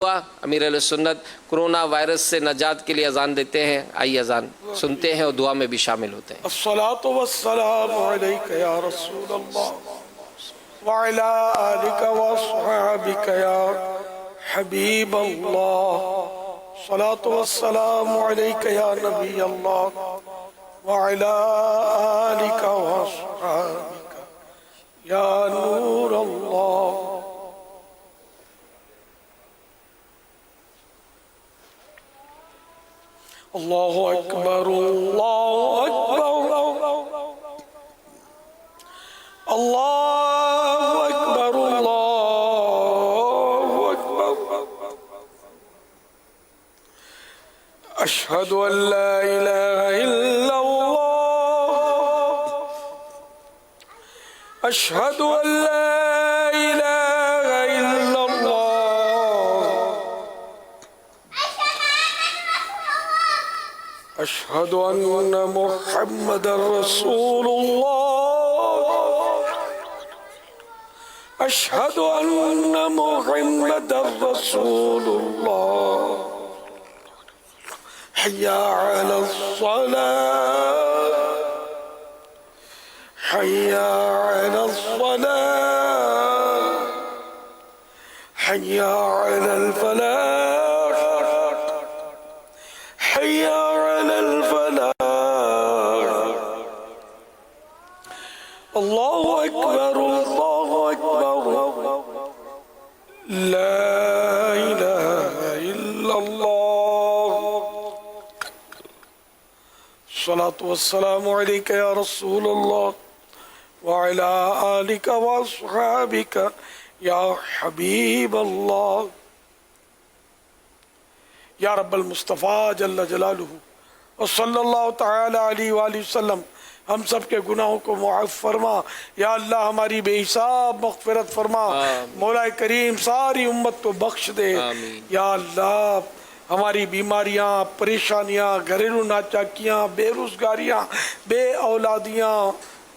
अमीर सुन्नत corona virus से नजात के लिए अजान देते हैं। आइए अजान सुनते हैं और दुआ में भी शामिल होते हैं। अस्सलातु वस्सलामु अलैका या रसूल अल्लाह व अला आलिका व अस्हाबिका या हबीब अल्लाह। सलातु वस्सलामु अलैका या नबी अल्लाह व अला आलिका व अस्हाबिका या नूर अल्लाह। अल्लाहु अकबर अल्लाहु अकबर अल्लाहु अकबर अल्लाहु अकबर। अशहदु अन ला इलाहा इल्लल्लाह अशहदु अन ला इलाहा इल्लल्लाह अशहदु अन्न मुहम्मदर रसूलुल्लाह अशहदु अन्न मुहम्मदर रसूलुल्लाह। हय्या अलस सलाह हय्या अलस सलाह हय्या अलल फलाह हय्या अल्लाहु अकबर अल्लाहु अकबर ला इलाहा इल्लल्लाह। सलातु वस्सलामु अलैका या रसूल अल्लाह व अला आलिका व अस्हाबिका या हबीब अल्लाह। या रब्बल मुस्तफ़ा जल्ल जलालुहु व सल्लल्लाहु तआला अलैहि व सल्लम हम सब के गुनाहों को मुआफ़ फरमा। या अल्लाह हमारी बेहिसाब मग़फ़िरत फरमा। मौला करीम सारी उम्मत को बख्श दे। या अल्लाह हमारी बीमारियां, परेशानियां, घरेलू नाचाकियां, बेरोज़गारियां, बे औलादियां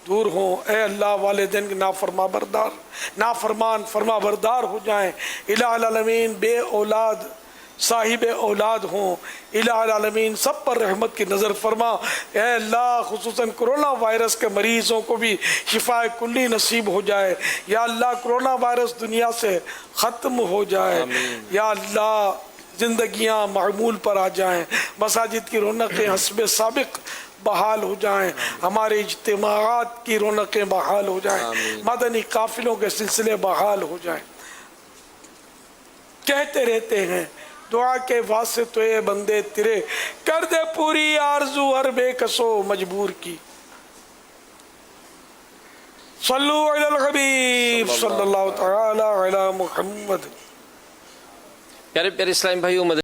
दूर हों। ए अल्लाह वालिदैन के नाफरमान फरमा बरदार हो जाएं। इलाहुल आलमीन बे औलाद साहिब औलाद हों। इलाहुल आलमीन सब पर रहमत की नज़र फरमा। ए अल्लाह खुसूसन कोरोना वायरस के मरीज़ों को भी शिफाए कुल्ली नसीब हो जाए। या अल्लाह कोरोना वायरस दुनिया से ख़त्म हो जाए। या अल्लाह ज़िंदगियाँ मामूल पर आ जाएँ। मसाजिद की रौनकें हस्बे साबिक़ बहाल हो जाएं। हमारे इज्तिमाआत की रौनकें बहाल हो जाएं। मदनी काफिलों के सिलसिले बहाल हो जाएं। कहते रहते हैं दुआ के वास्ते तो ये बंदे तेरे कर दे पूरी आरज़ू हर बेकसो मजबूर की। सल्लु अलल हबीब सल्लल्लाहु तआला अला मुहम्मद। प्यारे प्यारे इस्लामी भाइयों।